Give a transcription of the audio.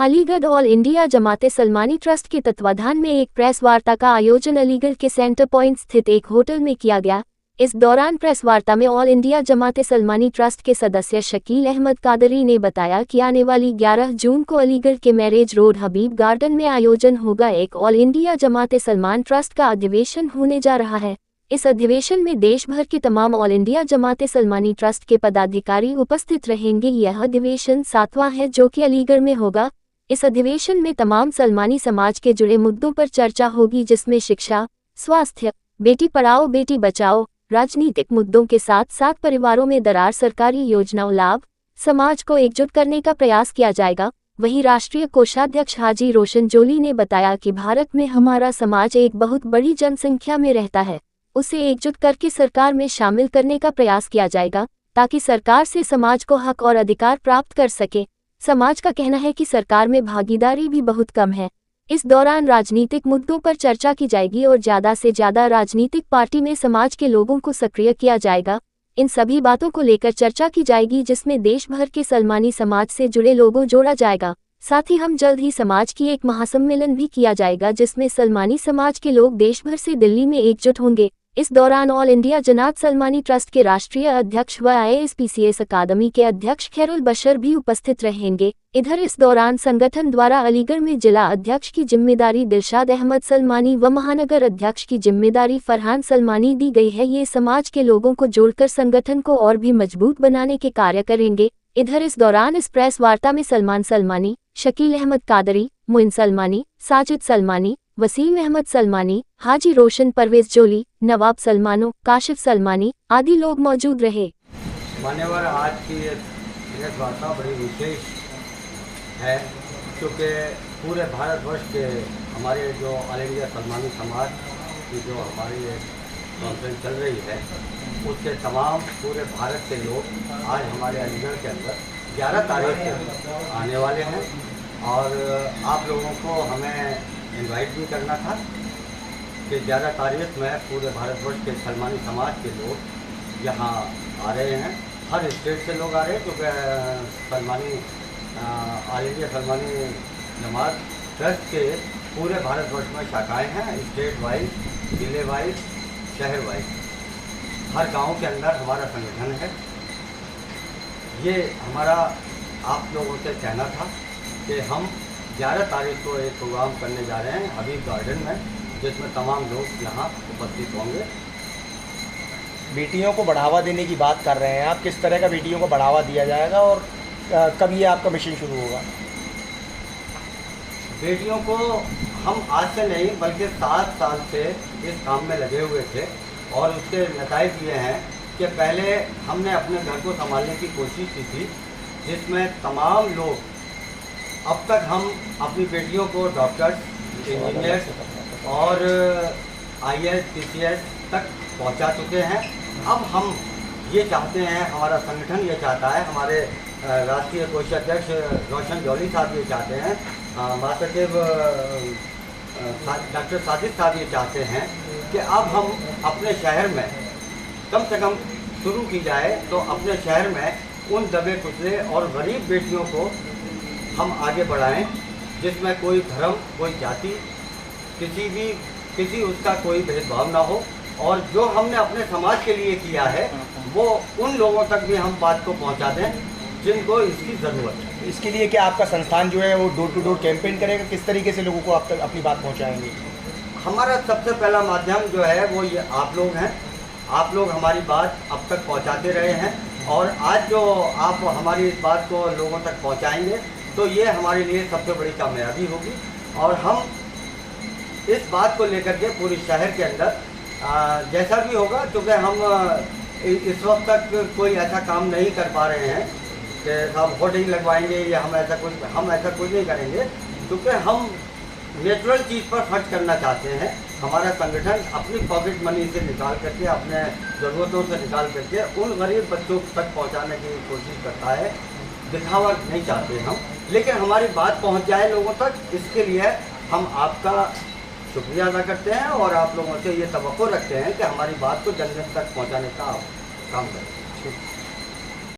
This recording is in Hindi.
अलीगढ़ ऑल इंडिया जमाते सलमानी ट्रस्ट के तत्वाधान में एक प्रेस वार्ता का आयोजन अलीगढ़ के सेंटर पॉइंट स्थित एक होटल में किया गया। इस दौरान प्रेस वार्ता में ऑल इंडिया जमाते सलमानी ट्रस्ट के सदस्य शकील अहमद कादरी ने बताया कि आने वाली 11 जून को अलीगढ़ के मैरिज रोड हबीब गार्डन में आयोजन होगा एक ऑल इंडिया जमाते सलमान ट्रस्ट का अधिवेशन होने जा रहा है। इस अधिवेशन में देश भर के तमाम ऑल इंडिया जमाते सलमानी ट्रस्ट के पदाधिकारी उपस्थित रहेंगे। यह अधिवेशन 7वां है जो कि अलीगढ़ में होगा। इस अधिवेशन में तमाम सलमानी समाज के जुड़े मुद्दों पर चर्चा होगी, जिसमें शिक्षा, स्वास्थ्य, बेटी पढ़ाओ बेटी बचाओ, राजनीतिक मुद्दों के साथ साथ परिवारों में दरार, सरकारी योजनाओं लाभ समाज को एकजुट करने का प्रयास किया जाएगा। वहीं राष्ट्रीय कोषाध्यक्ष हाजी रोशन जोली ने बताया कि भारत में हमारा समाज एक बहुत बड़ी जनसंख्या में रहता है, उसे एकजुट करके सरकार में शामिल करने का प्रयास किया जाएगा ताकि सरकार से समाज को हक और अधिकार प्राप्त कर सके। समाज का कहना है कि सरकार में भागीदारी भी बहुत कम है। इस दौरान राजनीतिक मुद्दों पर चर्चा की जाएगी और ज़्यादा से ज़्यादा राजनीतिक पार्टी में समाज के लोगों को सक्रिय किया जाएगा। इन सभी बातों को लेकर चर्चा की जाएगी, जिसमें देश भर के सलमानी समाज से जुड़े लोगों जोड़ा जाएगा। साथ ही हम जल्द ही समाज की एक महासम्मेलन भी किया जाएगा, जिसमें सलमानी समाज के लोग देश भर से दिल्ली में एकजुट होंगे। इस दौरान ऑल इंडिया जमात सलमानी ट्रस्ट के राष्ट्रीय अध्यक्ष व IAS-PCS अकादमी के अध्यक्ष खैरुल बशर भी उपस्थित रहेंगे। इधर इस दौरान संगठन द्वारा अलीगढ़ में जिला अध्यक्ष की जिम्मेदारी दिलशाद अहमद सलमानी व महानगर अध्यक्ष की जिम्मेदारी फरहान सलमानी दी गई है। ये समाज के लोगों को जोड़कर संगठन को और भी मजबूत बनाने के कार्य करेंगे। इधर इस दौरान इस प्रेस वार्ता में सलमान सलमानी, शकील अहमद कादरी, मोइन सलमानी, साजिद सलमानी, वसीम अहमद सलमानी, हाजी रोशन, परवेज जोली, नवाब सलमानो, काशिफ सलमानी आदि लोग मौजूद रहे। मान्यवर, आज की प्रेस वार्ता बड़ी विशेष है क्योंकि पूरे भारतवर्ष के हमारे जो ऑल इंडिया सलमानी समाज की जो हमारी कॉन्फ्रेंस चल रही है, उसके तमाम पूरे भारत के लोग आज हमारे अलीगढ़ के अंदर 11 तारीख को आने वाले हैं और आप लोगों को हमें इनवाइट भी करना था कि 11 तारीख में पूरे भारतवर्ष के सलमानी समाज के लोग यहाँ आ रहे हैं। हर स्टेट से लोग आ रहे हैं क्योंकि सलमानी ऑल इंडिया सलमानी जमात ट्रस्ट के पूरे भारतवर्ष में शाखाएं हैं, स्टेट वाइज, जिले वाइज, शहर वाइज, हर गांव के अंदर हमारा संगठन है। ये हमारा आप लोगों से कहना था कि हम 11 तारीख को एक प्रोग्राम करने जा रहे हैं हबीब गार्डन में, जिसमें तमाम लोग यहाँ उपस्थित होंगे। बेटियों को बढ़ावा देने की बात कर रहे हैं आप, किस तरह का बेटियों को बढ़ावा दिया जाएगा और कब ये आपका मिशन शुरू होगा? बेटियों को हम आज से नहीं बल्कि 7 साल से इस काम में लगे हुए थे और उसके नतीजे ये हैं कि पहले हमने अपने घर को संभालने की कोशिश की थी, जिसमें तमाम लोग, अब तक हम अपनी बेटियों को डॉक्टर्स, इंजीनियर्स और IAS, PCS तक पहुंचा चुके हैं। अब हम ये चाहते हैं, हमारा संगठन ये चाहता है, हमारे राष्ट्रीय कोषाध्यक्ष रोशन जोली साहब ये चाहते हैं, महासचिव डॉक्टर साजिद साहब ये चाहते हैं कि अब हम अपने शहर में कम से कम शुरू की जाए तो अपने शहर में उन दबे कुचले और गरीब बेटियों को हम आगे बढ़ाएं, जिसमें कोई धर्म, कोई जाति, किसी उसका कोई भेदभाव ना हो, और जो हमने अपने समाज के लिए किया है वो उन लोगों तक भी हम बात को पहुंचा दें जिनको इसकी ज़रूरत है। इसके लिए क्या आपका संस्थान जो है वो डोर टू डोर कैंपेन करेगा? किस तरीके से लोगों को आप तक अपनी बात पहुंचाएंगे? हमारा सबसे पहला माध्यम जो है वो ये आप लोग हैं। आप लोग हमारी बात अब तक पहुंचाते रहे हैं और आज जो आप हमारी इस बात को लोगों तक पहुंचाएंगे तो ये हमारे लिए सबसे बड़ी कामयाबी होगी। और हम इस बात को लेकर के पूरे शहर के अंदर जैसा भी होगा, क्योंकि हम इस वक्त तक कोई ऐसा काम नहीं कर पा रहे हैं कि हम होर्डिंग लगवाएंगे या हम ऐसा कुछ नहीं करेंगे, क्योंकि हम नेचुरल चीज़ पर खर्च करना चाहते हैं। हमारा संगठन अपनी पॉकेट मनी से निकाल करके, अपने ज़रूरतों से निकाल करके उन गरीब बच्चों तक पहुंचाने की कोशिश करता है। दिखावा नहीं चाहते हम, लेकिन हमारी बात पहुंच जाए लोगों तक, इसके लिए हम आपका शुक्रिया अदा करते हैं और आप लोगों से ये तवक्को रखते हैं कि हमारी बात को जन जन तक पहुंचाने का आप काम करें।